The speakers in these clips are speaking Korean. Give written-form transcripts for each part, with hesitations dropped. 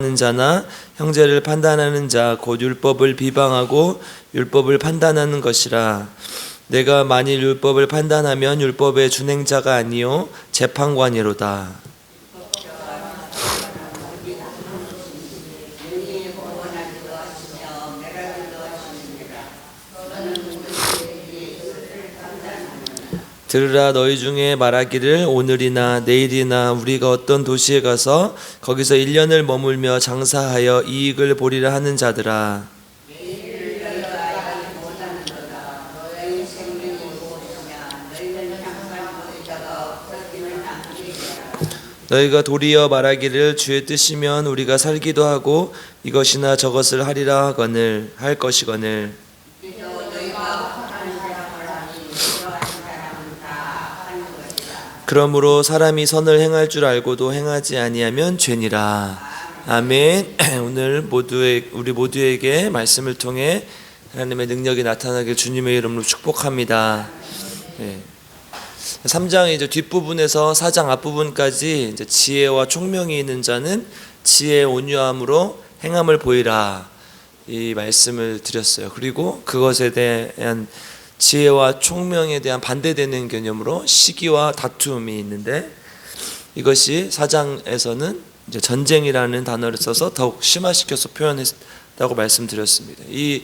하는 자나 형제를 판단하는 자 곧 율법을 비방하고 율법을 판단하는 것이라. 내가 만일 율법을 판단하면 율법의 준행자가 아니요 재판관이로다. 들으라, 너희 중에 말하기를 오늘이나 내일이나 우리가 어떤 도시에 가서 거기서 1년을 머물며 장사하여 이익을 보리라 하는 자들아. 너희가 도리어 말하기를 주의 뜻이면 우리가 살기도 하고 이것이나 저것을 하리라 하거늘 할 것이거늘. 그러므로 사람이 선을 행할 줄 알고도 행하지 아니하면 죄니라. 아멘. 오늘 우리 모두에게 말씀을 통해 하나님의 능력이 나타나길 주님의 이름으로 축복합니다. 3장 이제 뒷부분에서 4장 앞부분까지 이제 지혜와 총명이 있는 자는 지혜의 온유함으로 행함을 보이라, 이 말씀을 드렸어요. 그리고 그것에 대한 지혜와 총명에 대한 반대되는 개념으로 시기와 다툼이 있는데, 이것이 4장에서는 이제 전쟁이라는 단어를 써서 더욱 심화시켜서 표현했다고 말씀드렸습니다. 이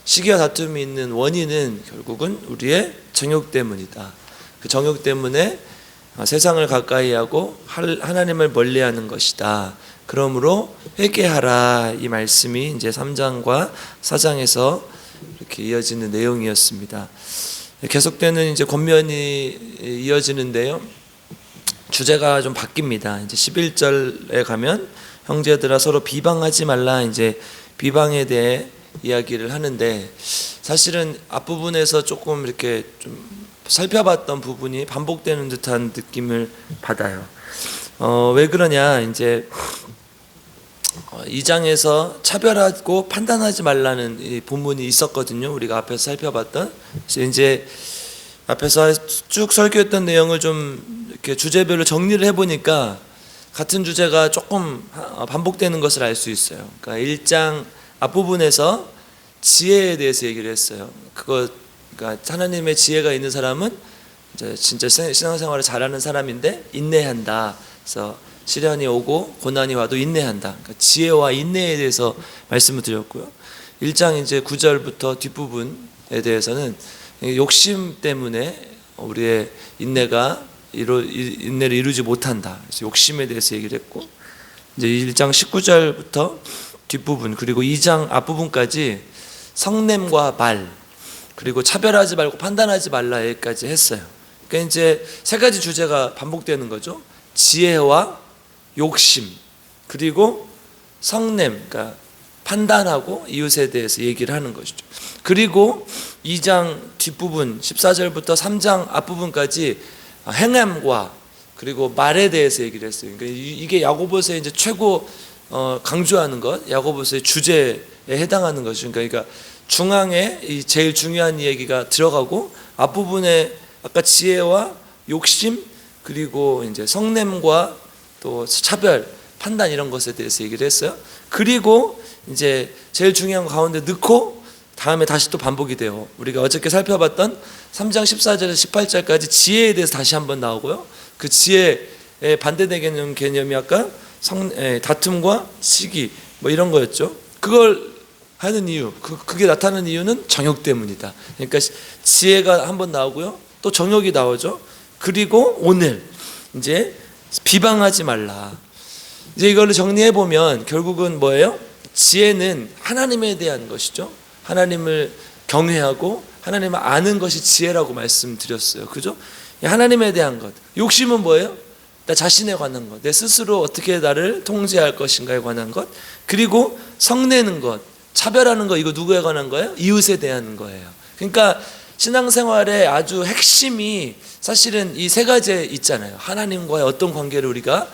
시기와 다툼이 있는 원인은 결국은 우리의 정욕 때문이다. 그 정욕 때문에 세상을 가까이 하고 하나님을 멀리하는 것이다. 그러므로 회개하라, 이 말씀이 이제 3장과 4장에서 이렇게 이어지는 내용이었습니다. 계속되는 이제 권면이 이어지는데요, 주제가 좀 바뀝니다. 이제 11절에 가면 형제들아 서로 비방하지 말라, 이제 비방에 대해 이야기를 하는데, 사실은 앞부분에서 조금 이렇게 좀 살펴봤던 부분이 반복되는 듯한 느낌을 받아요. 왜 그러냐, 이제 2장에서 차별하고 판단하지 말라는 이 본문이 있었거든요. 우리가 앞에서 살펴봤던. 그래서 이제 앞에서 쭉 설교했던 내용을 좀 이렇게 주제별로 정리를 해보니까 같은 주제가 조금 반복되는 것을 알 수 있어요. 그러니까 1장 앞부분에서 지혜에 대해서 얘기를 했어요. 그러니까 하나님의 지혜가 있는 사람은 이제 진짜 신앙생활을 잘하는 사람인데 인내한다. 그래서 시련이 오고 고난이 와도 인내한다. 그러니까 지혜와 인내에 대해서 말씀을 드렸고요. 1장 이제 9절부터 뒷부분에 대해서는 욕심 때문에 우리의 인내를 이루지 못한다. 그래서 욕심에 대해서 얘기를 했고, 이제 1장 19절부터 뒷부분, 그리고 2장 앞부분까지 성냄과 말, 그리고 차별하지 말고 판단하지 말라까지 했어요. 그러니까 이제 세 가지 주제가 반복되는 거죠. 지혜와 욕심, 그리고 성냄, 그러니까 판단하고 이웃에 대해서 얘기를 하는 것이죠. 그리고 2장 뒷부분 14절부터 3장 앞부분까지 행함과 그리고 말에 대해서 얘기를 했어요. 그러니까 이게 야고보서의 이제 최고 강조하는 것, 야고보서의 주제에 해당하는 것이죠. 그러니까 중앙에 이 제일 중요한 얘기가 들어가고, 앞부분에 아까 지혜와 욕심, 그리고 이제 성냄과 또 차별, 판단, 이런 것에 대해서 얘기를 했어요. 그리고 이제 제일 중요한 거 가운데 넣고 다음에 다시 또 반복이 돼요. 우리가 어저께 살펴봤던 3장 14절에서 18절까지 지혜에 대해서 다시 한번 나오고요. 그 지혜의 반대되는 개념이 아까 다툼과 시기 뭐 이런 거였죠. 그걸 하는 이유, 그게 나타나는 이유는 정욕 때문이다. 그러니까 지혜가 한번 나오고요, 또 정욕이 나오죠. 그리고 오늘 이제 비방하지 말라. 이제 이걸 정리해 보면 결국은 뭐예요? 지혜는 하나님에 대한 것이죠. 하나님을 경외하고 하나님을 아는 것이 지혜라고 말씀드렸어요. 그죠? 하나님에 대한 것. 욕심은 뭐예요? 나 자신에 관한 것, 내 스스로 어떻게 나를 통제할 것인가에 관한 것. 그리고 성내는 것, 차별하는 거, 이거 누구에 관한 거예요? 이웃에 대한 거예요. 그러니까 신앙생활의 아주 핵심이 사실은 이 세 가지에 있잖아요. 하나님과의 어떤 관계를 우리가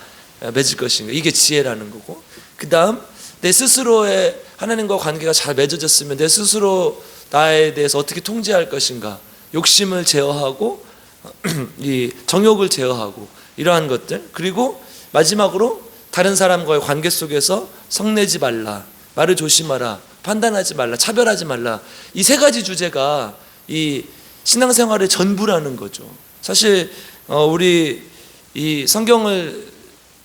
맺을 것인가, 이게 지혜라는 거고, 그 다음 내 스스로의 하나님과 관계가 잘 맺어졌으면 내 스스로 나에 대해서 어떻게 통제할 것인가, 욕심을 제어하고 이 정욕을 제어하고 이러한 것들. 그리고 마지막으로 다른 사람과의 관계 속에서 성내지 말라, 말을 조심하라, 판단하지 말라, 차별하지 말라. 이 세 가지 주제가 이 신앙생활의 전부라는 거죠. 사실 우리 이 성경을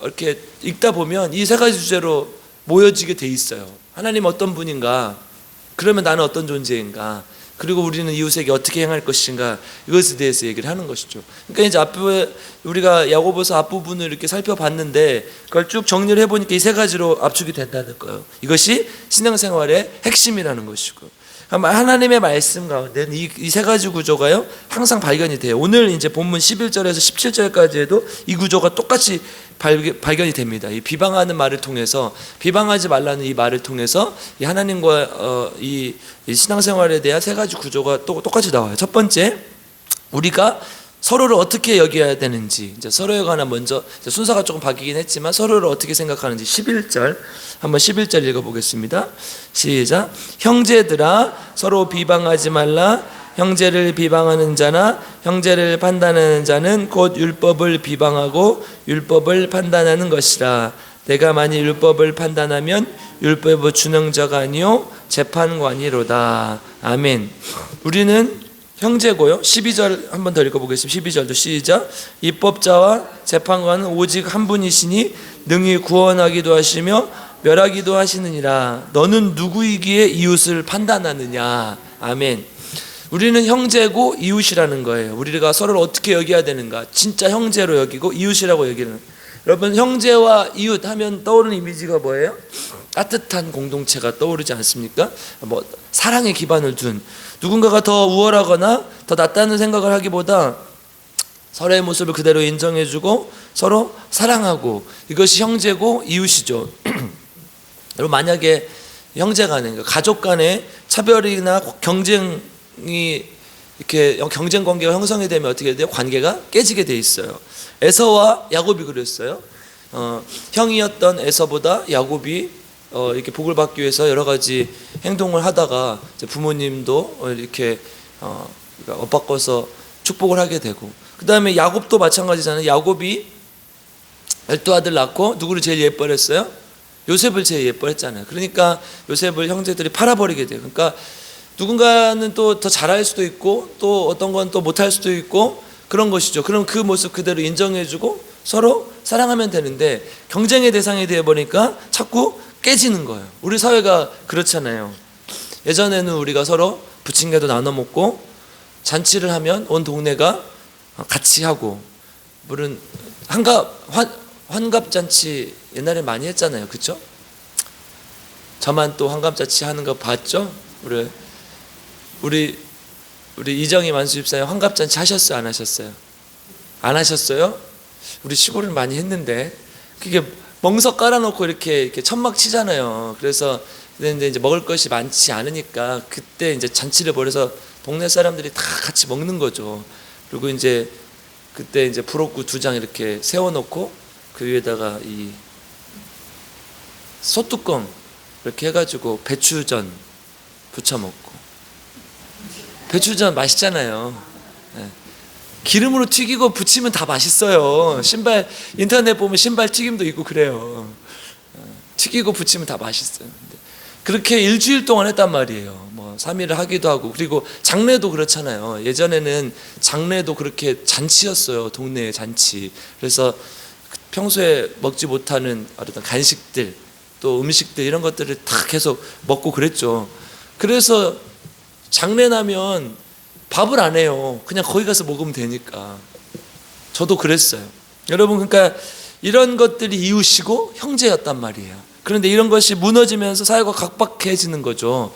이렇게 읽다 보면 이 세 가지 주제로 모여지게 돼 있어요. 하나님 어떤 분인가? 그러면 나는 어떤 존재인가? 그리고 우리는 이웃에게 어떻게 행할 것인가? 이것에 대해서 얘기를 하는 것이죠. 그러니까 이제 앞부분 우리가 야고보서 앞부분을 이렇게 살펴봤는데 그걸 쭉 정리를 해보니까 이 세 가지로 압축이 된다는 거예요. 이것이 신앙생활의 핵심이라는 것이고, 하나님의 말씀 가운데는 이 세 가지 구조가요 항상 발견이 돼요. 오늘 이제 본문 11절에서 17절까지에도 이 구조가 똑같이 발견이 됩니다. 이 비방하는 말을 통해서, 비방하지 말라는 이 말을 통해서 이 하나님과 이 신앙생활에 대한 세 가지 구조가 똑같이 나와요. 첫 번째, 우리가 서로를 어떻게 여겨야 되는지, 이제 서로에 관한 먼저 순서가 조금 바뀌긴 했지만 서로를 어떻게 생각하는지 11절 한번 11절 읽어보겠습니다. 시작. 형제들아 서로 비방하지 말라. 형제를 비방하는 자나 형제를 판단하는 자는 곧 율법을 비방하고 율법을 판단하는 것이라. 내가 만일 율법을 판단하면 율법의 준행자가 아니요 재판관이로다. 아멘. 우리는 형제고요. 12절 한번 더 읽어보겠습니다. 12절도 시작. 입법자와 재판관은 오직 한 분이시니 능히 구원하기도 하시며 멸하기도 하시느니라. 너는 누구이기에 이웃을 판단하느냐. 아멘. 우리는 형제고 이웃이라는 거예요. 우리가 서로를 어떻게 여겨야 되는가? 진짜 형제로 여기고 이웃이라고 여기는. 여러분, 형제와 이웃 하면 떠오르는 이미지가 뭐예요? 따뜻한 공동체가 떠오르지 않습니까? 사랑에 기반을 둔, 누군가가 더 우월하거나 더 낫다는 생각을 하기보다 서로의 모습을 그대로 인정해주고 서로 사랑하고, 이것이 형제고 이웃이죠. 여러분, 만약에 형제 간에, 가족 간에 차별이나 경쟁이 이렇게 경쟁 관계가 형성이 되면 어떻게 돼요? 관계가 깨지게 돼 있어요. 에서와 야곱이 그랬어요. 형이었던 에서보다 야곱이 이렇게 복을 받기 위해서 여러 가지 행동을 하다가 이제 부모님도 이렇게 엇바꿔서 축복을 하게 되고, 그 다음에 야곱도 마찬가지잖아요. 야곱이 12아들 낳고 누구를 제일 예뻐했어요? 요셉을 제일 예뻐했잖아요. 그러니까 요셉을 형제들이 팔아버리게 돼요. 그러니까 누군가는 또 더 잘할 수도 있고 또 어떤 건 또 못할 수도 있고 그런 것이죠. 그럼 그 모습 그대로 인정해주고 서로 사랑하면 되는데, 경쟁의 대상이 되어버리니까 자꾸 깨지는 거예요. 우리 사회가 그렇잖아요. 예전에는 우리가 서로 부침개도 나눠 먹고 잔치를 하면 온 동네가 같이 하고, 물론 환갑잔치 옛날에 많이 했잖아요. 그렇죠? 저만 또 환갑잔치 하는 거 봤죠? 우리 이정희 만수집사님 환갑잔치 하셨어요? 안 하셨어요? 안 하셨어요? 우리 시골을 많이 했는데 그게 멍석 깔아놓고 이렇게 천막 치잖아요. 그래서 근데 이제 먹을 것이 많지 않으니까 그때 이제 잔치를 벌여서 동네 사람들이 다 같이 먹는 거죠. 그리고 이제 그때 이제 부록구 2장 이렇게 세워놓고 그 위에다가 이 소뚜껑 이렇게 해가지고 배추전 부쳐 먹고. 배추전 맛있잖아요. 네. 기름으로 튀기고 부치면 다 맛있어요. 신발 인터넷 보면 신발 튀김도 있고 그래요. 튀기고 부치면 다 맛있어요. 그렇게 일주일 동안 했단 말이에요. 3일을 하기도 하고, 그리고 장례도 그렇잖아요. 예전에는 장례도 그렇게 잔치였어요. 동네의 잔치. 그래서 평소에 먹지 못하는 어떤 간식들, 또 음식들 이런 것들을 다 계속 먹고 그랬죠. 그래서 장례 나면 밥을 안 해요. 그냥 거기 가서 먹으면 되니까. 저도 그랬어요. 여러분, 그러니까 이런 것들이 이웃이고 형제였단 말이에요. 그런데 이런 것이 무너지면서 사회가 각박해지는 거죠.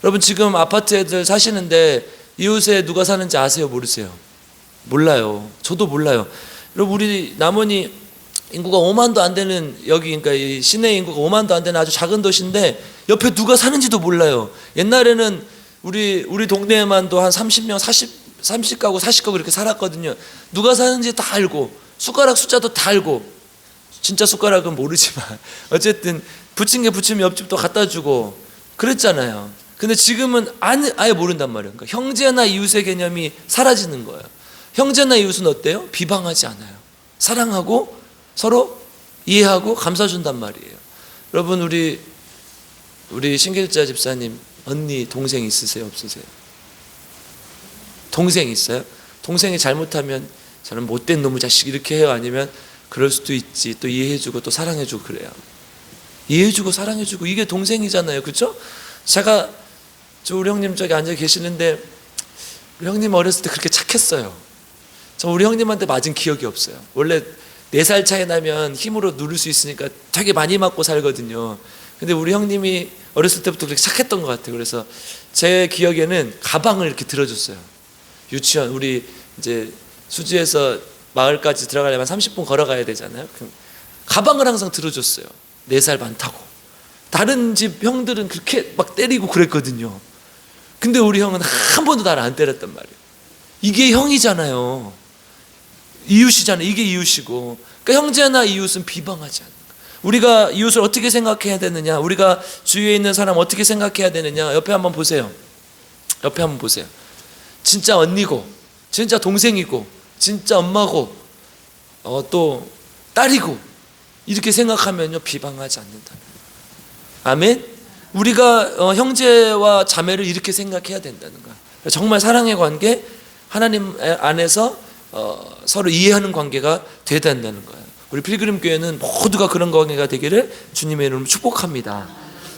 여러분, 지금 아파트 애들 사시는데 이웃에 누가 사는지 아세요? 모르세요? 몰라요. 저도 몰라요. 여러분, 우리 남원이 인구가 5만도 안 되는, 여기 그러니까 이 시내 인구가 5만도 안 되는 아주 작은 도시인데 옆에 누가 사는지도 몰라요. 옛날에는 우리 동네에만도 한 30명, 30가구, 40가구 이렇게 살았거든요. 누가 사는지 다 알고, 숟가락 숫자도 다 알고, 진짜 숟가락은 모르지만 어쨌든 부침개 부치면 옆집도 갖다 주고 그랬잖아요. 근데 지금은 아예 모른단 말이에요. 그러니까 형제나 이웃의 개념이 사라지는 거예요. 형제나 이웃은 어때요? 비방하지 않아요. 사랑하고 서로 이해하고 감싸준단 말이에요. 여러분 우리 신길자 집사님 언니 동생 있으세요? 없으세요? 동생 있어요? 동생이 잘못하면 저는 못된 놈의 자식 이렇게 해요? 아니면 그럴 수도 있지, 또 이해해주고 또 사랑해주고 그래요? 이해해주고 사랑해주고, 이게 동생이잖아요. 그렇죠? 제가 우리 형님 저기 앉아 계시는데 우리 형님 어렸을 때 그렇게 착했어요. 저 우리 형님한테 맞은 기억이 없어요. 원래 4살 차이 나면 힘으로 누를 수 있으니까 되게 많이 맞고 살거든요. 근데 우리 형님이 어렸을 때부터 그렇게 착했던 것 같아요. 그래서 제 기억에는 가방을 이렇게 들어줬어요. 유치원, 우리 이제 수지에서 마을까지 들어가려면 30분 걸어가야 되잖아요. 가방을 항상 들어줬어요. 4살 많다고. 다른 집 형들은 그렇게 막 때리고 그랬거든요. 근데 우리 형은 한 번도 나를 안 때렸단 말이에요. 이게 형이잖아요. 이웃이잖아요. 이게 이웃이고. 그러니까 형제나 이웃은 비방하지 않는 거예요. 우리가 이웃을 어떻게 생각해야 되느냐, 우리가 주위에 있는 사람 어떻게 생각해야 되느냐, 옆에 한번 보세요. 옆에 한번 보세요. 진짜 언니고, 진짜 동생이고, 진짜 엄마고, 또 딸이고, 이렇게 생각하면요 비방하지 않는다. 아멘. 우리가 형제와 자매를 이렇게 생각해야 된다는 거야. 정말 사랑의 관계, 하나님 안에서 서로 이해하는 관계가 돼야 된다는 거예요. 우리 필그림 교회는 모두가 그런 관계가 되기를 주님의 이름으로 축복합니다.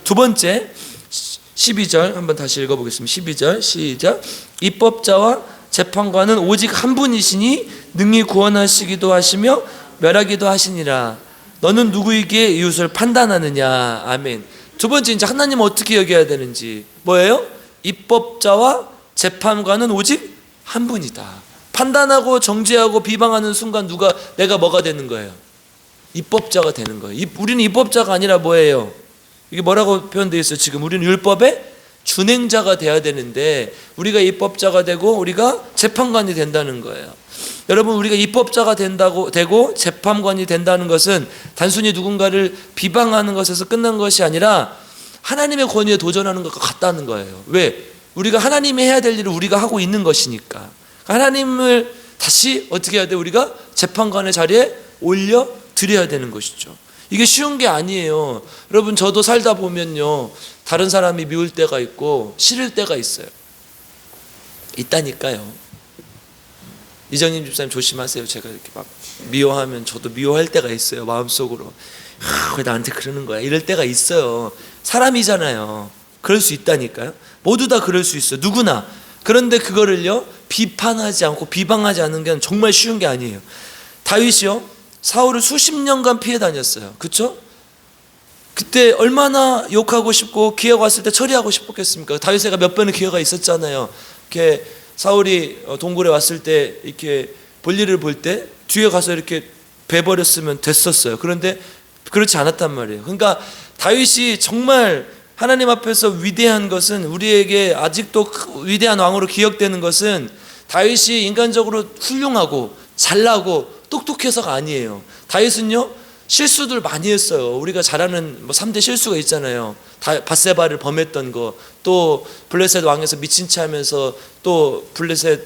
두 번째 12절 한번 다시 읽어보겠습니다. 12절 시작. 입법자와 재판관은 오직 한 분이시니 능히 구원하시기도 하시며 멸하기도 하시니라. 너는 누구에게 이웃을 판단하느냐. 아멘. 두 번째 이제 하나님은 어떻게 여겨야 되는지. 뭐예요? 입법자와 재판관은 오직 한 분이다. 판단하고 정죄하고 비방하는 순간 내가 뭐가 되는 거예요? 입법자가 되는 거예요. 우리는 입법자가 아니라 뭐예요? 이게 뭐라고 표현되어 있어요? 지금 우리는 율법의 준행자가 돼야 되는데 우리가 입법자가 되고 우리가 재판관이 된다는 거예요. 여러분, 우리가 입법자가 되고 재판관이 된다는 것은 단순히 누군가를 비방하는 것에서 끝난 것이 아니라 하나님의 권위에 도전하는 것과 같다는 거예요. 왜? 우리가 하나님이 해야 될 일을 우리가 하고 있는 것이니까. 하나님을 다시 어떻게 해야 돼? 우리가 재판관의 자리에 올려드려야 되는 것이죠. 이게 쉬운 게 아니에요. 여러분, 저도 살다 보면요 다른 사람이 미울 때가 있고 싫을 때가 있어요. 있다니까요. 이정님 집사님 조심하세요. 제가 이렇게 막 미워하면 저도 미워할 때가 있어요. 마음속으로 왜 나한테 그러는 거야 이럴 때가 있어요. 사람이잖아요. 그럴 수 있다니까요. 모두 다 그럴 수 있어요. 누구나. 그런데 그거를요 비판하지 않고 비방하지 않는 게 정말 쉬운 게 아니에요. 다윗이요 사울을 수십 년간 피해 다녔어요. 그렇죠? 그때 얼마나 욕하고 싶고 기회가 왔을 때 처리하고 싶었겠습니까? 다윗에게 몇 번의 기회가 있었잖아요. 이렇게 사울이 동굴에 왔을 때 이렇게 볼일을 볼 때 뒤에 가서 이렇게 베버렸으면 됐었어요. 그런데 그렇지 않았단 말이에요. 그러니까 다윗이 정말 하나님 앞에서 위대한 것은, 우리에게 아직도 위대한 왕으로 기억되는 것은 다윗이 인간적으로 훌륭하고 잘나고 똑똑해서가 아니에요. 다윗은요 실수들 많이 했어요. 우리가 잘 아는 3대 실수가 있잖아요. 밧세바를 범했던 거, 또 블레셋 왕에서 미친 채 하면서 또 블레셋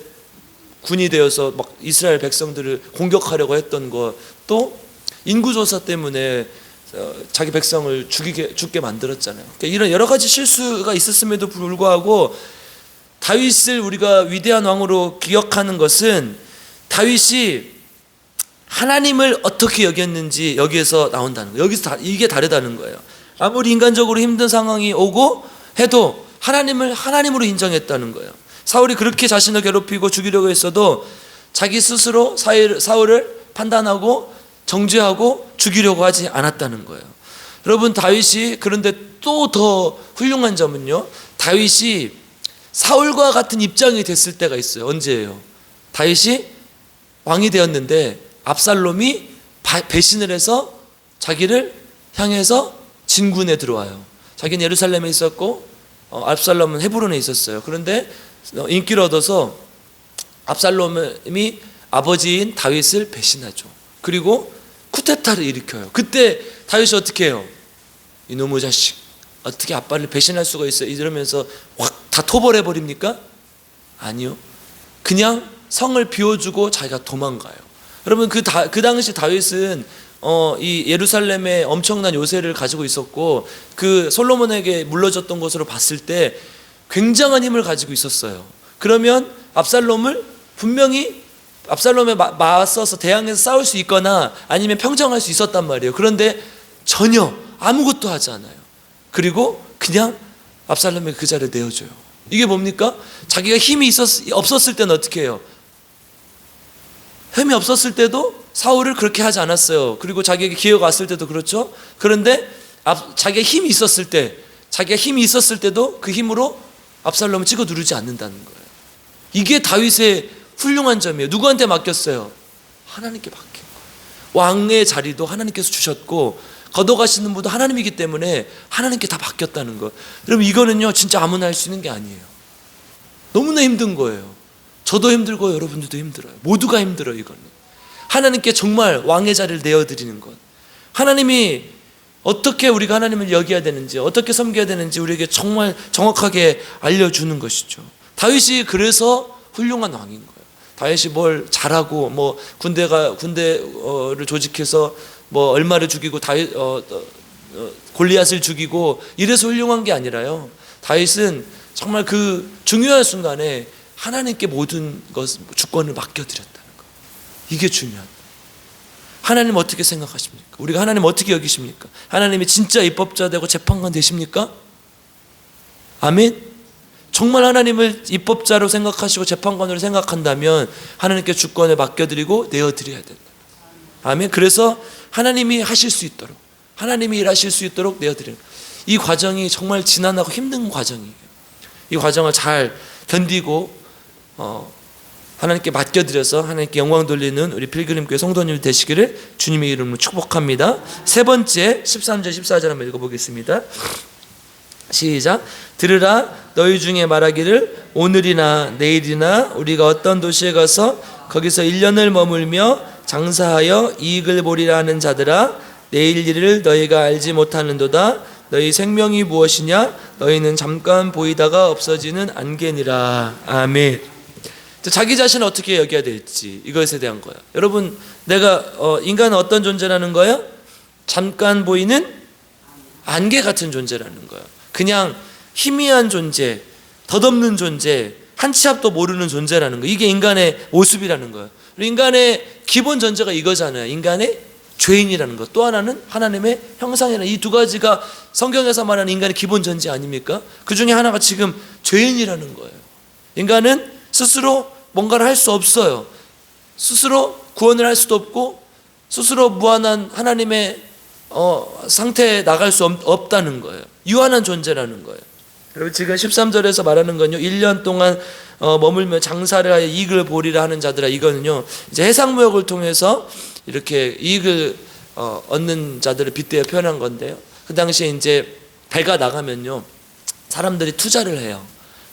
군이 되어서 막 이스라엘 백성들을 공격하려고 했던 거, 또 인구조사 때문에 자기 백성을 죽게 만들었잖아요. 그러니까 이런 여러 가지 실수가 있었음에도 불구하고 다윗을 우리가 위대한 왕으로 기억하는 것은 다윗이 하나님을 어떻게 여겼는지 여기에서 나온다는 거예요. 여기서 이게 다르다는 거예요. 아무리 인간적으로 힘든 상황이 오고 해도 하나님을 하나님으로 인정했다는 거예요. 사울이 그렇게 자신을 괴롭히고 죽이려고 했어도 자기 스스로 사울을 판단하고 정죄하고 죽이려고 하지 않았다는 거예요. 여러분, 다윗이 그런데 또 더 훌륭한 점은요, 다윗이 사울과 같은 입장이 됐을 때가 있어요. 언제예요? 다윗이 왕이 되었는데 압살롬이 배신을 해서 자기를 향해서 진군에 들어와요. 자기는 예루살렘에 있었고 압살롬은 헤브론에 있었어요. 그런데 인기를 얻어서 압살롬이 아버지인 다윗을 배신하죠. 그리고 쿠데타를 일으켜요. 그때 다윗이 어떻게 해요? 이놈의 자식, 어떻게 아빠를 배신할 수가 있어요? 이러면서 확 다 토벌해버립니까? 아니요. 그냥 성을 비워주고 자기가 도망가요. 여러분, 그 당시 다윗은 이 예루살렘에 엄청난 요새를 가지고 있었고 그 솔로몬에게 물려줬던 것으로 봤을 때 굉장한 힘을 가지고 있었어요. 그러면 압살롬을 분명히 압살롬에 맞서서 대항해서 싸울 수 있거나 아니면 평정할 수 있었단 말이에요. 그런데 전혀 아무것도 하지 않아요. 그리고 그냥 압살롬에게 그 자리를 내어줘요. 이게 뭡니까? 자기가 힘이 없었을 때는 어떻게 해요? 힘이 없었을 때도 사울을 그렇게 하지 않았어요. 그리고 자기에게 기회가 왔을 때도 그렇죠. 그런데 자기가 힘이 있었을 때도 그 힘으로 압살롬을 찍어 누르지 않는다는 거예요. 이게 다윗의 훌륭한 점이에요. 누구한테 맡겼어요? 하나님께 맡긴 거예요. 왕의 자리도 하나님께서 주셨고 걷어가시는 분도 하나님이기 때문에 하나님께 다 맡겼다는 거. 여러분 이거는요 진짜 아무나 할 수 있는 게 아니에요. 너무나 힘든 거예요. 저도 힘들고 여러분들도 힘들어요. 모두가 힘들어요. 이거는 하나님께 정말 왕의 자리를 내어드리는 것. 하나님이 어떻게 우리가 하나님을 여겨야 되는지, 어떻게 섬겨야 되는지 우리에게 정말 정확하게 알려주는 것이죠. 다윗이 그래서 훌륭한 왕인 거예요. 다윗이 뭘 잘하고 뭐 군대를 조직해서 뭐 얼마를 죽이고 골리앗을 죽이고 이래서 훌륭한 게 아니라요. 다윗은 정말 그 중요한 순간에 하나님께 모든 주권을 맡겨드렸다는 거예요. 이게 중요한. 하나님 어떻게 생각하십니까? 우리가 하나님 어떻게 여기십니까? 하나님이 진짜 입법자 되고 재판관 되십니까? 아멘. 정말 하나님을 입법자로 생각하시고 재판관으로 생각한다면 하나님께 주권을 맡겨드리고 내어드려야 된다. 아멘. 그래서 하나님이 하실 수 있도록, 하나님이 일하실 수 있도록 내어드리는 이 과정이 정말 지난하고 힘든 과정이에요. 이 과정을 잘 견디고 하나님께 맡겨드려서 하나님께 영광 돌리는 우리 필그림교회 성도님 되시기를 주님의 이름으로 축복합니다. 세 번째 13절 14절 한번 읽어보겠습니다. 시작. 들으라, 너희 중에 말하기를 오늘이나 내일이나 우리가 어떤 도시에 가서 거기서 1년을 머물며 장사하여 이익을 보리라 하는 자들아, 내일 일을 너희가 알지 못하는도다. 너희 생명이 무엇이냐? 너희는 잠깐 보이다가 없어지는 안개니라. 아멘. 자기 자신을 어떻게 여겨야 될지 이것에 대한 거야. 여러분, 내가 인간은 어떤 존재라는 거야? 잠깐 보이는 안개 같은 존재라는 거야. 그냥 희미한 존재, 덧없는 존재, 한 치 앞도 모르는 존재라는 거. 이게 인간의 모습이라는 거예요. 인간의 기본 전제가 이거잖아요. 인간의 죄인이라는 것. 또 하나는 하나님의 형상이라는, 이 두 가지가 성경에서 말하는 인간의 기본 전제 아닙니까? 그 중에 하나가 지금 죄인이라는 거예요. 인간은 스스로 뭔가를 할 수 없어요. 스스로 구원을 할 수도 없고 스스로 무한한 하나님의 상태에 나갈 수 없다는 거예요. 유한한 존재라는 거예요. 여러분, 지금 13절에서 말하는 건요, 1년 동안 머물며 장사를 하여 이익을 보리라 하는 자들아, 이거는요 이제 해상무역을 통해서 이렇게 이익을 얻는 자들을 빗대어 표현한 건데요, 그 당시에 이제 배가 나가면요 사람들이 투자를 해요.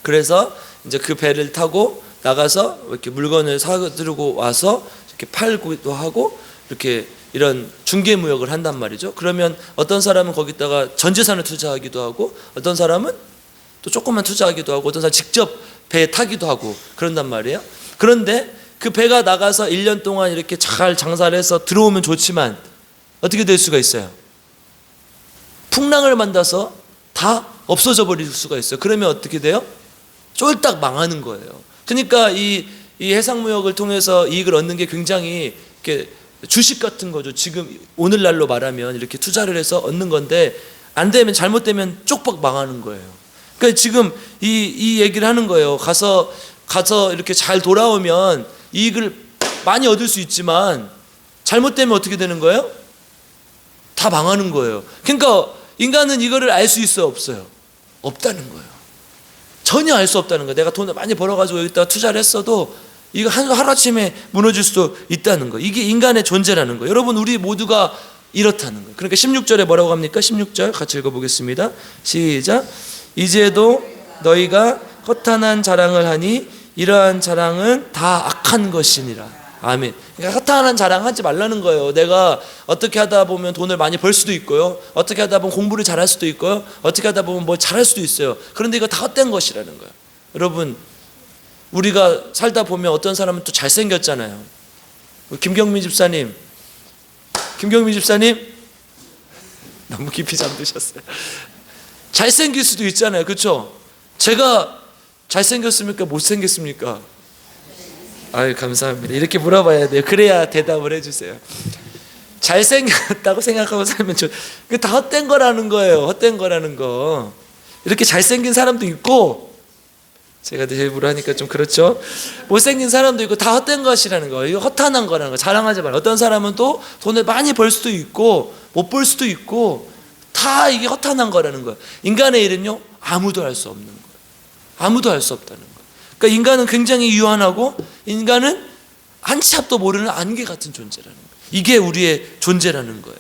그래서 이제 그 배를 타고 나가서 이렇게 물건을 사들고 와서 이렇게 팔기도 하고 이렇게 이런 중개무역을 한단 말이죠. 그러면 어떤 사람은 거기다가 전 재산을 투자하기도 하고, 어떤 사람은 또 조금만 투자하기도 하고, 어떤 사람은 직접 배에 타기도 하고 그런단 말이에요. 그런데 그 배가 나가서 1년 동안 이렇게 잘 장사를 해서 들어오면 좋지만 어떻게 될 수가 있어요? 풍랑을 만나서 다 없어져 버릴 수가 있어요. 그러면 어떻게 돼요? 쫄딱 망하는 거예요. 그러니까 이 해상무역을 통해서 이익을 얻는 게 굉장히 이렇게 주식 같은 거죠. 지금 오늘날로 말하면 이렇게 투자를 해서 얻는 건데, 안 되면, 잘못되면 쪽박 망하는 거예요. 그러니까 지금 이 얘기를 하는 거예요. 가서 이렇게 잘 돌아오면 이익을 많이 얻을 수 있지만 잘못되면 어떻게 되는 거예요? 다 망하는 거예요. 그러니까 인간은 이거를 알 수 있어요, 없어요? 없다는 거예요. 전혀 알 수 없다는 거예요. 내가 돈을 많이 벌어가지고 여기다가 투자를 했어도 이거 하루아침에 무너질 수도 있다는 거예요. 이게 인간의 존재라는 거예요. 여러분, 우리 모두가 이렇다는 거예요. 그러니까 16절에 뭐라고 합니까? 16절 같이 읽어보겠습니다. 시작. 이제도 너희가 허탄한 자랑을 하니 이러한 자랑은 다 악한 것이니라. 아멘. 그러니까 허탄한 자랑 하지 말라는 거예요. 내가 어떻게 하다 보면 돈을 많이 벌 수도 있고요, 어떻게 하다 보면 공부를 잘할 수도 있고요, 어떻게 하다 보면 뭐 잘할 수도 있어요. 그런데 이거 다 헛된 것이라는 거예요. 여러분, 우리가 살다 보면 어떤 사람은 또 잘생겼잖아요. 김경민 집사님 김경미 집사님 너무 깊이 잠드셨어요. 잘생길 수도 있잖아요, 그렇죠? 제가 잘생겼습니까? 못생겼습니까? 아유, 감사합니다. 이렇게 물어봐야 돼요. 그래야 대답을 해주세요. 잘생겼다고 생각하고 살면 다 헛된 거라는 거예요. 헛된 거라는 거. 이렇게 잘생긴 사람도 있고, 제가 제 입으로 하니까 좀 그렇죠. 못생긴 사람도 있고 다 헛된 것이라는 거예요. 이거 허탄한 거라는 거. 자랑하지 말아요. 어떤 사람은 또 돈을 많이 벌 수도 있고 못 벌 수도 있고 다 이게 허탄한 거라는 거예요. 인간의 일은요, 아무도 할 수 없는 거예요. 아무도 할 수 없다는 거예요. 그러니까 인간은 굉장히 유한하고 인간은 한치 앞도 모르는 안개 같은 존재라는 거예요. 이게 우리의 존재라는 거예요.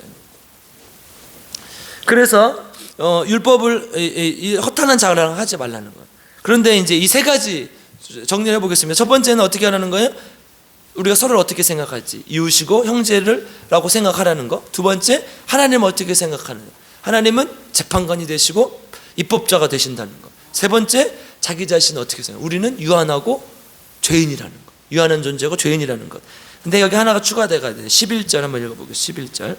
그래서 율법을 허탄한 자랑을 하지 말라는 거예요. 그런데 이제 이 세 가지 정리를 해보겠습니다. 첫 번째는 어떻게 하라는 거예요? 우리가 서로를 어떻게 생각할지, 이웃이고 형제를 라고 생각하라는 거. 두 번째, 하나님을 어떻게 생각하느냐. 하나님은 재판관이 되시고 입법자가 되신다는 거. 세 번째, 자기 자신을 어떻게 생각해요. 우리는 유한하고 죄인이라는 거. 유한한 존재고 죄인이라는 것. 근데 여기 하나가 추가돼야 돼요. 11절 한번 읽어보겠습니다. 11절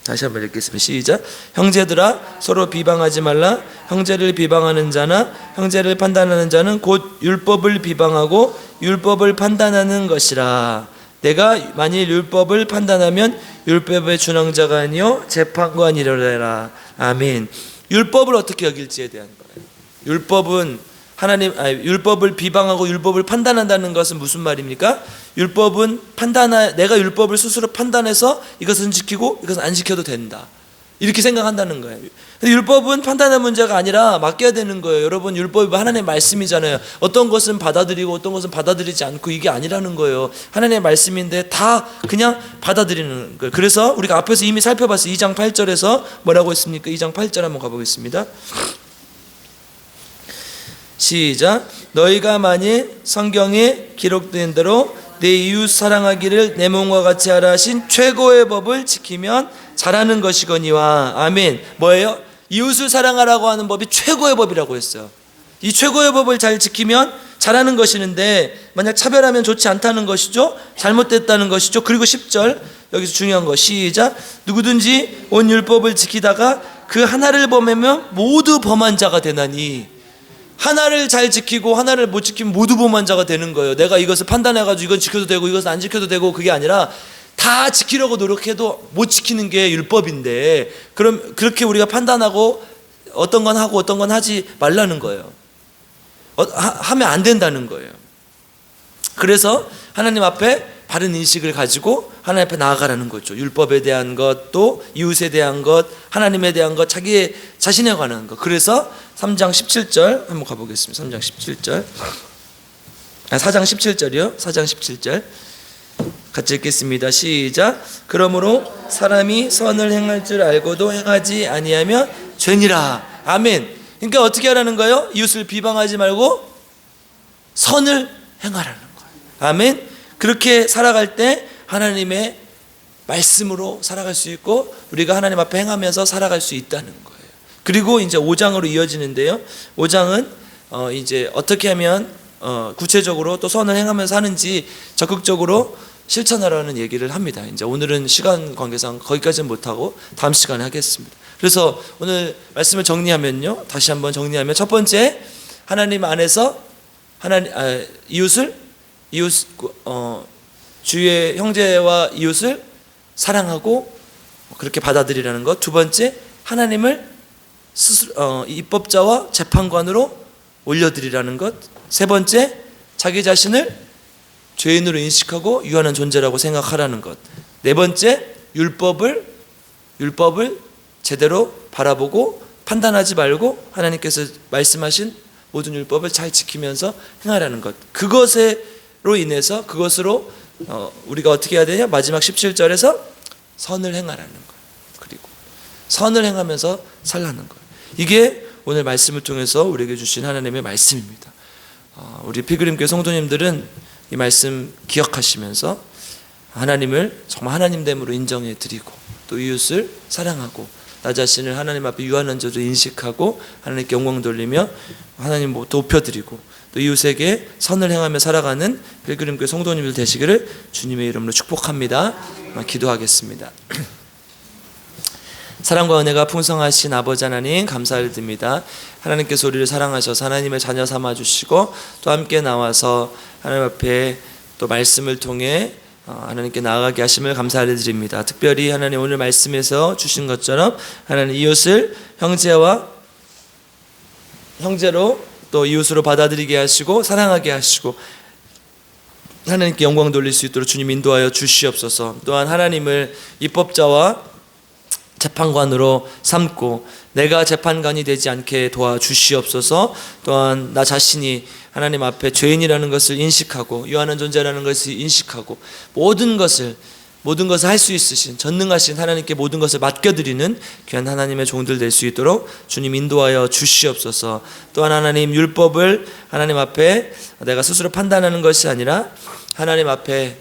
다시 한번 읽겠습니다. 시작. 형제들아, 서로 비방하지 말라. 형제를 비방하는 자나 형제를 판단하는 자는 곧 율법을 비방하고 율법을 판단하는 것이라. 내가 만일 율법을 판단하면 율법의 준항자가 아니요 재판관이려라. 아멘. 율법을 어떻게 여길지에 대한 거예요. 율법을 비방하고 율법을 판단한다는 것은 무슨 말입니까? 율법은 내가 율법을 스스로 판단해서 이것은 지키고 이것은 안 지켜도 된다, 이렇게 생각한다는 거예요. 근데 율법은 판단의 문제가 아니라 맡겨야 되는 거예요. 여러분, 율법이 하나님의 말씀이잖아요. 어떤 것은 받아들이고 어떤 것은 받아들이지 않고, 이게 아니라는 거예요. 하나님의 말씀인데 다 그냥 받아들이는 거예요. 그래서 우리가 앞에서 이미 살펴봤어요. 2장 8절에서 뭐라고 했습니까? 2장 8절 한번 가보겠습니다. 시작. 너희가 만일 성경에 기록된 대로 내 이웃 사랑하기를 내 몸과 같이 하라 하신 최고의 법을 지키면 잘하는 것이거니와. 아멘. 뭐예요? 이웃을 사랑하라고 하는 법이 최고의 법이라고 했어요. 이 최고의 법을 잘 지키면 잘하는 것이는데, 만약 차별하면 좋지 않다는 것이죠. 잘못됐다는 것이죠. 그리고 10절 여기서 중요한 거. 시작. 누구든지 온 율법을 지키다가 그 하나를 범하면 모두 범한 자가 되나니. 하나를 잘 지키고 하나를 못 지키면 모두 범한 자가 되는 거예요. 내가 이것을 판단해가지고 이건 지켜도 되고 이것은 안 지켜도 되고, 그게 아니라 다 지키려고 노력해도 못 지키는 게 율법인데, 그럼 그렇게 우리가 판단하고 어떤 건 하고 어떤 건 하지 말라는 거예요. 하면 안 된다는 거예요. 그래서 하나님 앞에 바른 인식을 가지고 하나님 앞에 나아가라는 거죠. 율법에 대한 것, 또 이웃에 대한 것, 하나님에 대한 것, 자기 자신에 관한 것. 그래서 3장 17절 한번 가보겠습니다. 3장 17절. 4장 17절이요. 4장 17절 같이 읽겠습니다. 시작. 그러므로 사람이 선을 행할 줄 알고도 행하지 아니하면 죄니라. 아멘. 그러니까 어떻게 하라는 거예요? 이웃을 비방하지 말고 선을 행하라는 거예요. 아멘. 그렇게 살아갈 때 하나님의 말씀으로 살아갈 수 있고, 우리가 하나님 앞에 행하면서 살아갈 수 있다는 거예요. 그리고 이제 5장으로 이어지는데요. 5장은 이제 어떻게 하면 구체적으로 또 선을 행하면서 하는지 적극적으로 실천하라는 얘기를 합니다. 이제 오늘은 시간 관계상 거기까지는 못하고 다음 시간에 하겠습니다. 그래서 오늘 말씀을 정리하면요, 다시 한번 정리하면, 첫 번째, 하나님 안에서 주의 형제와 이웃을 사랑하고 그렇게 받아들이라는 것. 두 번째, 하나님을 스스로 입법자와 재판관으로 올려드리라는 것. 세 번째, 자기 자신을 죄인으로 인식하고 유한한 존재라고 생각하라는 것. 네 번째, 율법을 제대로 바라보고 판단하지 말고 하나님께서 말씀하신 모든 율법을 잘 지키면서 행하라는 것. 그것으로 인해서 우리가 어떻게 해야 되냐? 마지막 17절에서 선을 행하라는 거예요. 그리고 선을 행하면서 살라는 거예요. 이게 오늘 말씀을 통해서 우리에게 주신 하나님의 말씀입니다. 우리 피그림교회 성도님들은 이 말씀 기억하시면서 하나님을 정말 하나님됨으로 인정해 드리고, 또 이웃을 사랑하고, 나 자신을 하나님 앞에 유한한 자로 인식하고 하나님께 영광 돌리며 하나님 높여드리고, 또 이웃에게 선을 행하며 살아가는 필그림교회 성도님들 되시기를 주님의 이름으로 축복합니다. 기도하겠습니다. 사랑과 은혜가 풍성하신 아버지 하나님 감사를 드립니다. 하나님께서 우리를 사랑하셔서 하나님의 자녀 삼아주시고 또 함께 나와서 하나님 앞에 또 말씀을 통해 하나님께 나아가게 하심을 감사를 드립니다. 특별히 하나님 오늘 말씀에서 주신 것처럼 하나님 이웃을 형제로 또 이웃으로 받아들이게 하시고 사랑하게 하시고 하나님께 영광 돌릴 수 있도록 주님 인도하여 주시옵소서. 또한 하나님을 입법자와 재판관으로 삼고 내가 재판관이 되지 않게 도와주시옵소서. 또한 나 자신이 하나님 앞에 죄인이라는 것을 인식하고 유한한 존재라는 것을 인식하고 모든 것을 할 수 있으신 전능하신 하나님께 모든 것을 맡겨드리는 귀한 하나님의 종들 될 수 있도록 주님 인도하여 주시옵소서. 또한 하나님 율법을 하나님 앞에 내가 스스로 판단하는 것이 아니라 하나님 앞에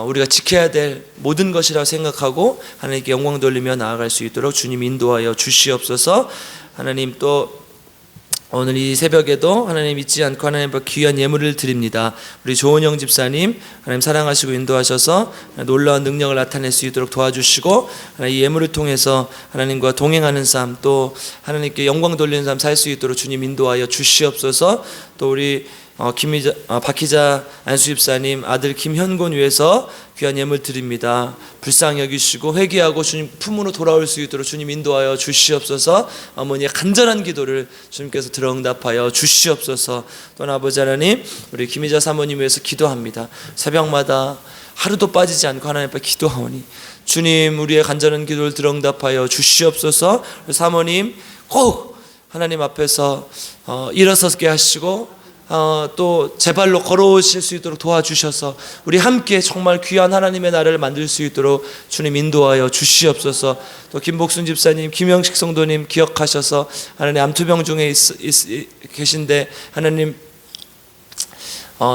우리가 지켜야 될 모든 것이라고 생각하고 하나님께 영광 돌리며 나아갈 수 있도록 주님 인도하여 주시옵소서. 하나님 또 오늘 이 새벽에도 하나님 잊지 않고 하나님 앞에 귀한 예물을 드립니다. 우리 조은영 집사님 하나님 사랑하시고 인도하셔서 놀라운 능력을 나타낼 수 있도록 도와주시고 이 예물을 통해서 하나님과 동행하는 삶 또 하나님께 영광 돌리는 삶 살 수 있도록 주님 인도하여 주시옵소서. 또 우리 박희자 안수집사님 아들 김현곤 위해서 귀한 예물 드립니다. 불쌍히 여기시고 회개하고 주님 품으로 돌아올 수 있도록 주님 인도하여 주시옵소서. 어머니의 간절한 기도를 주님께서 들어응답하여 주시옵소서. 또 아버지 하나님 우리 김희자 사모님 위해서 기도합니다. 새벽마다 하루도 빠지지 않고 하나님 앞에 기도하오니 주님 우리의 간절한 기도를 들어응답하여 주시옵소서. 사모님 꼭 하나님 앞에서 일어서게 하시고 또 제 발로 걸어오실 수 있도록 도와주셔서 우리 함께 정말 귀한 하나님의 나라를 만들 수 있도록 주님 인도하여 주시옵소서. 또 김복순 집사님, 김영식 성도님 기억하셔서 하나님 암투병 중에 계신데 하나님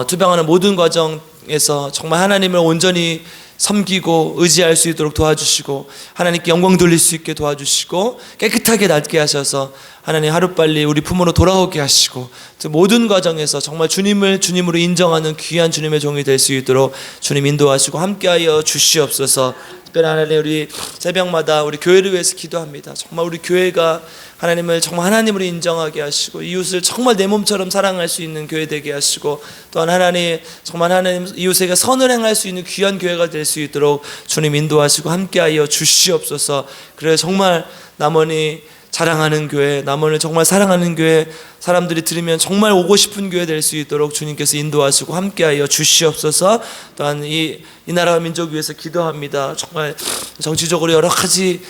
투병하는 모든 과정에서 정말 하나님을 온전히 섬기고 의지할 수 있도록 도와주시고 하나님께 영광 돌릴 수 있게 도와주시고 깨끗하게 낫게 하셔서 하나님 하루빨리 우리 품으로 돌아오게 하시고 모든 과정에서 정말 주님을 주님으로 인정하는 귀한 주님의 종이 될 수 있도록 주님 인도하시고 함께하여 주시옵소서. 특별히 하나님 우리 새벽마다 우리 교회를 위해서 기도합니다. 정말 우리 교회가 하나님을 정말 하나님으로 인정하게 하시고 이웃을 정말 내 몸처럼 사랑할 수 있는 교회 되게 하시고 또한 하나님 정말 하나님 이웃에게 선을 행할 수 있는 귀한 교회가 될 수 있도록 주님 인도하시고 함께하여 주시옵소서. 그래 정말 남원이 자랑하는 교회, 남원을 정말 사랑하는 교회, 사람들이 들으면 정말 오고 싶은 교회 될 수 있도록 주님께서 인도하시고 함께하여 주시옵소서. 또한 이 나라와 민족 위해서 기도합니다. 정말 정치적으로 여러 가지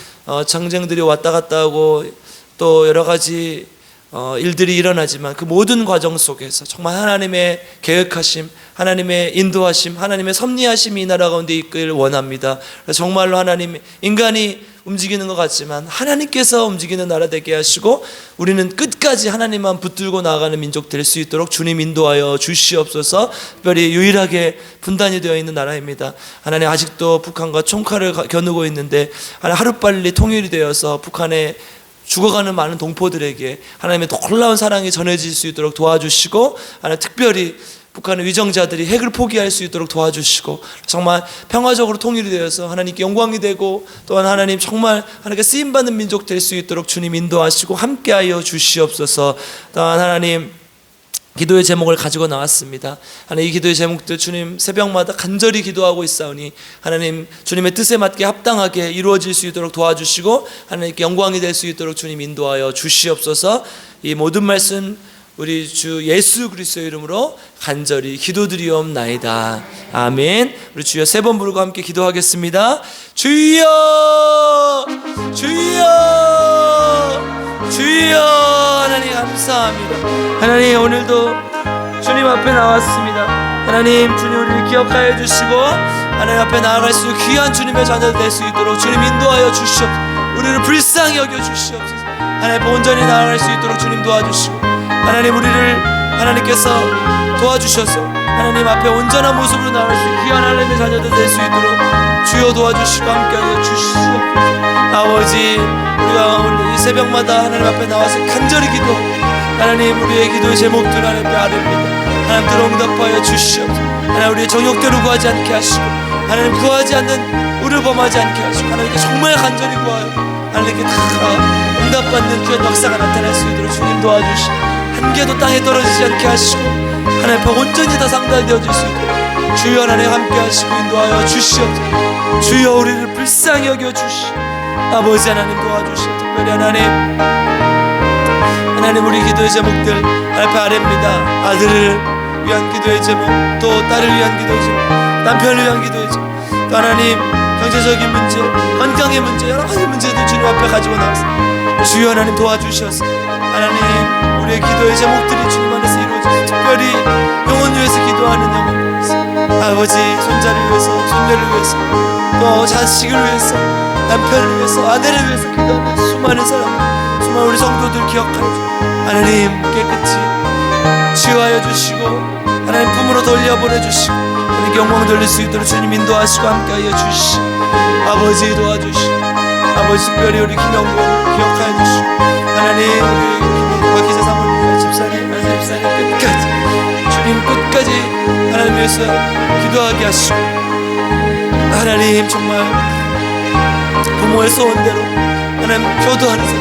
정쟁들이 왔다 갔다 하고 또 여러 가지 일들이 일어나지만 그 모든 과정 속에서 정말 하나님의 계획하심, 하나님의 인도하심, 하나님의 섭리하심이 이 나라 가운데 있기를 원합니다. 정말로 하나님 인간이 움직이는 것 같지만 하나님께서 움직이는 나라 되게 하시고 우리는 끝까지 하나님만 붙들고 나아가는 민족 될 수 있도록 주님 인도하여 주시옵소서. 특별히 유일하게 분단이 되어 있는 나라입니다. 하나님 아직도 북한과 총칼을 겨누고 있는데 하루빨리 통일이 되어서 북한에 죽어가는 많은 동포들에게 하나님의 놀라운 사랑이 전해질 수 있도록 도와주시고 하나님 특별히 북한의 위정자들이 핵을 포기할 수 있도록 도와주시고 정말 평화적으로 통일이 되어서 하나님께 영광이 되고 또한 하나님 정말 하나님께 쓰임받는 민족 될 수 있도록 주님 인도하시고 함께하여 주시옵소서. 또한 하나님 기도의 제목을 가지고 나왔습니다. 하나님 이 기도의 제목들 주님 새벽마다 간절히 기도하고 있사오니 하나님 주님의 뜻에 맞게 합당하게 이루어질 수 있도록 도와주시고 하나님께 영광이 될 수 있도록 주님 인도하여 주시옵소서. 이 모든 말씀 우리 주 예수 그리스도의 이름으로 간절히 기도드리옵나이다. 아멘. 우리 주여 세 번 부르고 함께 기도하겠습니다. 주여 주여 주여. 하나님 감사합니다. 하나님 오늘도 주님 앞에 나왔습니다. 하나님 주님 우리를 기억하여 주시고 하나님 앞에 나아갈 수 귀한 주님의 자녀들 될 수 있도록 주님 인도하여 주시옵소서. 우리를 불쌍히 여겨 주시옵소서. 하나님 온전히 나아갈 수 있도록 주님 도와주시고 하나님 우리를 하나님께서 도와주셔서 하나님 앞에 온전한 모습으로 나올 수 있는 귀한 하나님의 자녀들 될 수 있도록 주여 도와주시고 함께하여 주시옵소서. 아버지 우리가 오늘 이 새벽마다 하나님 앞에 나와서 간절히 기도 하나님 우리의 기도의 제목들 하나님 앞에 아뢰옵니다. 하나님 들어 응답하여 주시옵소서. 하나님 우리의 정욕대로 구하지 않게 하시고 하나님 구하지 않는 우리를 범하지 않게 하시고 하나님께 정말 간절히 구하여 하나님께 다 응답받는 귀한 역사가 나타날 수 있도록 주님 도와주시고, 한 개도 땅에 떨어지지 않게 하시고 하나님 앞에 온전히 다 상달되어질 수 있도록 주여 하나님 함께 하시고 인도하여 주시옵소서. 주여 우리를 불쌍히 여겨 주시고 아버지 하나님 도와주시옵소서. 특별히 하나님 우리 기도의 제목들 알파 아래입니다. 아들을 위한 기도의 제목, 또 딸을 위한 기도의 제목, 남편을 위한 기도의 제목, 또 하나님 경제적인 문제, 건강의 문제, 여러 가지 문제들 주님 앞에 가지고 나왔습니다. 주여 하나님 도와주셔서 하나님 우리의 기도의 제목들이 주님 안에서 이루어져서, 특별히 영혼을 위해서 기도하는 영혼을 위해서, 아버지 손자를 위해서, 손녀를 위해서, 또 자식을 위해서, 남편을 위해서, 아내를 위해서 기도하는 수많은 사람, 수많은 우리 성도들 기억하여 하나님 깨끗이 치유하여 주시고 하나님 품으로 돌려보내주시고 우리 영광 돌릴 수 있도록 주님 인도하시고 함께하여 주시고 아버지 도와주시고, 아버지 특별히 우리 김영곤 기억하여 주시고 하나님 우리 김영곤 기자 사모님, 집사님, 안사 집사님 끝까지 주님 끝까지 하나님 위해서 기도하게 하시고, 하나님 정말 부모의 소원대로 하나님 효도하는 삶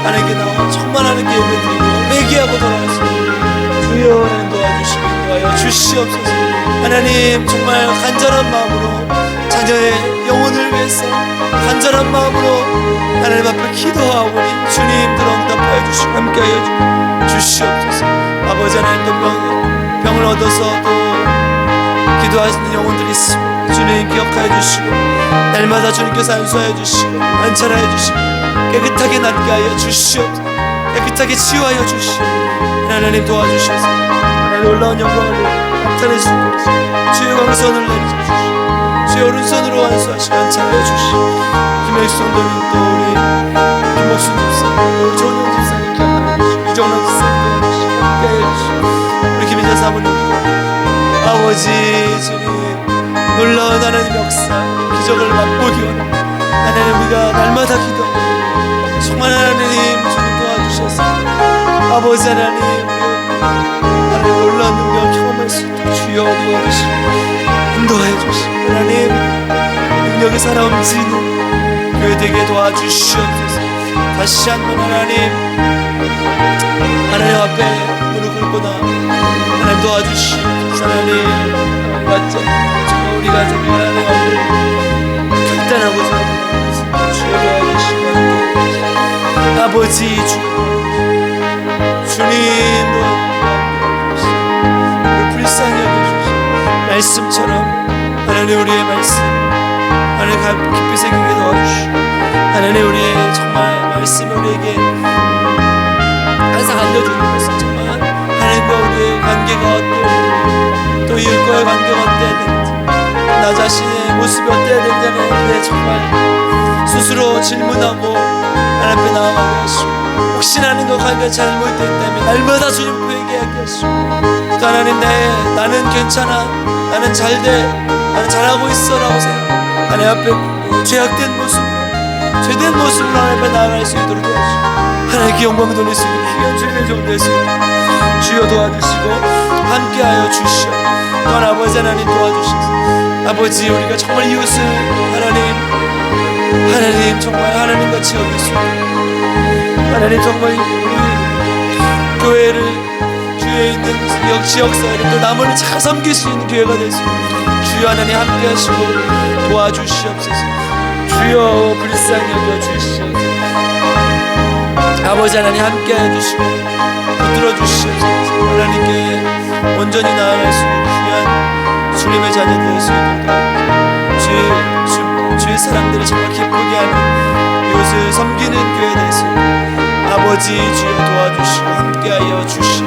하나님께 나와 천만하는 예배드리고 회개하고 돌아가시고 주여 하나님 도와주시고 인도하여 주시옵소서. 하나님 정말 간절한 마음으로 자녀의 영혼을 위해서 간절한 마음으로 하나님 앞에 기도하오니 주님 들어 응답하여 주시고 함께하여 주시옵소서. 아버지 하나님 또 병을 얻어서 또 기도하시는 영혼들이 있습니다. 주님 기억하여 주시고 날마다 주님께서 안수하여 주시고 안찰하여 주시고 깨끗하게 낫게 하여 주시옵소서. 깨끗하게 치유하여 주시고 하나님 도와주셔서 하나님 놀라운 영광을 나타낼 수 있도록 주의 광선을 내리주시고 주의 오른손으로 안수하시고 안찰하여 주시고 김혜수 성도님, 또 우리 김목순 집사님, 우리 조은영 집사님 기억하여 주시고 유정남 집사님 도와주시고 함께하여 주시고 우리 김희자 사모님 아버지 주님 놀라운 하나님 역사 기적을 맛보기 원합니다. 하나님 우리가 날마다 기도하고 정말 하나님 주님 도와주셔서 아버지 하나님 하나님 놀라운 능력을 경험할 수 있도록 주여 도와주시고 인도하여 주시고 하나님 능력이 살아 움직이는 교회 되게 도와주시옵소서. 다시 한번 하나님 앞에 무릎 꿇고나 하나님 도와주시옵소서. 하나님 맞죠? 정말 우리가 정말 하나님 앞에 간단하고 작은 주여 도와주시고 아버지 주님도 우리 불쌍히 여겨주시고 말씀처럼 하나님 우리의 말씀 하나님 깊이 새기게 도와주시고 하나님 우리의 정말 말씀이 우리에게 항상 알려주는 것은 정말 하나님과 우리의 관계가 어때요, 또 이웃과의 관계가 어때야 되는지, 나 자신의 모습이 어때야 되는지에 대해 정말 스스로 질문하고 하나님 앞에 나아가게 하시고, 혹시 나는 그 관계가 잘못됐다면 날마다 주님 앞에 얘기하게 하시고, 또 하나님 나는 괜찮아, 나는 잘돼, 나는 잘하고 있어 라고 생각하고 하나님 앞에 죄악된 모습으로 죄된 모습으로 하나님 앞에 나아갈 수 있도록 도와주시고 하나님께 영광 돌릴 수 있는 귀한 주님의 종 될 수 있도록 주여 도와주시고 함께하여 주시오. 또한 아버지 하나님 도와주시옵소서. 아버지 우리가 정말 이웃을 하나님 정말 하나님같이 여길 수 있도록 하나님 정말 우리 교회를 주위에 있는 지역사회를 또 남을 잘 섬길 수 있는 교회가 될 수 있도록 주여 하나님 함께 하시고 도와주시옵소서. 주여 불쌍히 여겨주시옵소서. 아버지 하나님 함께 해주시고 붙들어 주시옵소서. 하나님께 온전히 나아갈 수 있는 귀한 주님의 자녀 될 수 있도록 주의 사람들을 정말 기쁘게 하는 이웃을 섬기는 교회 될 수 있도록 아버지 주여 도와주시고 함께하여 주시오.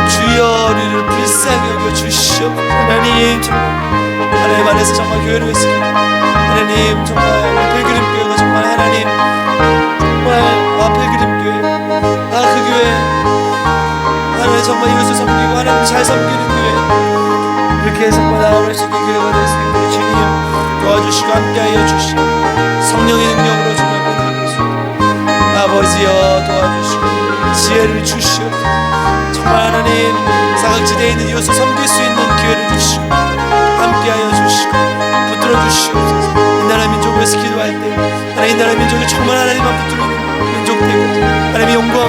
주여 우리를 불쌍히 여겨주시오. 하나님 안에서 정말 교회를 위해서 하나님 정말 필그림 교회가 정말 하나님 정말 필그림 교회 그 교회 하나님 정말 이웃을 섬기고 하나님 잘 섬기는 교회 이렇게 정말 나아갈 수 있는 교회가 될 수 있도록 주님 도와주시고 함께하여 주시고 성령의 능력으로 정말 변화할 수 있도록 아버지여 도와주시고 지혜를 주시옵소서. 정말 하나님 사각지대에 있는 이웃을 섬길 수 있는 기회를 주시고 함께하여 주시고 붙들어 주시옵소서. 이 나라 민족을 위해서 기도할 때 하나님 나라의 민족이 정말 하나님만 붙들는 민족 되고 하나님의 영광,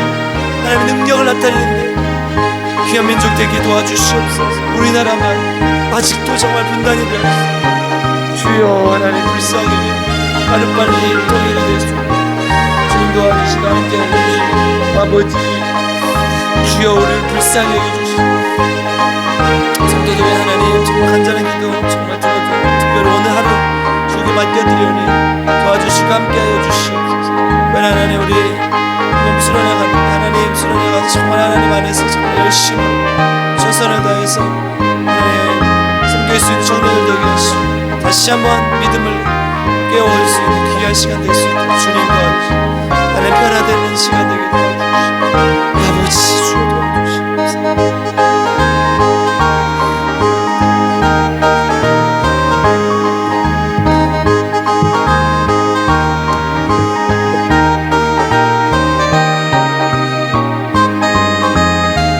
하나님의 능력을 나타내는데 귀한 민족 되게 도와주시옵소서. 우리나라만 아직도 정말 분단이 되어 있습니다. 주여 하나님 불쌍히 하루빨리 통일이 됐습니다. 주님 도와주시고 함께 해주시고 아버지 주여 우리를 불쌍히 여겨주시고 성도들의 하나님 정말 간절한 기도 정말 들어주고 특별히 오늘 하루 주에게 맡겨드리오니 도와주시고 함께하여 주시옵소서. 하나님 우리 수련회 가는데 하나님 수련회 가서 정말 하나님 안에서 정말 열심히 최선을 다해서 하나님 섬길 수 있는 청년들 되게 하시고 다시 한번 믿음을 깨워올 수 있는 귀한 시간 될 수 있도록 주님 도와주시고 하나님 변화되는 시간 되게 도와주시고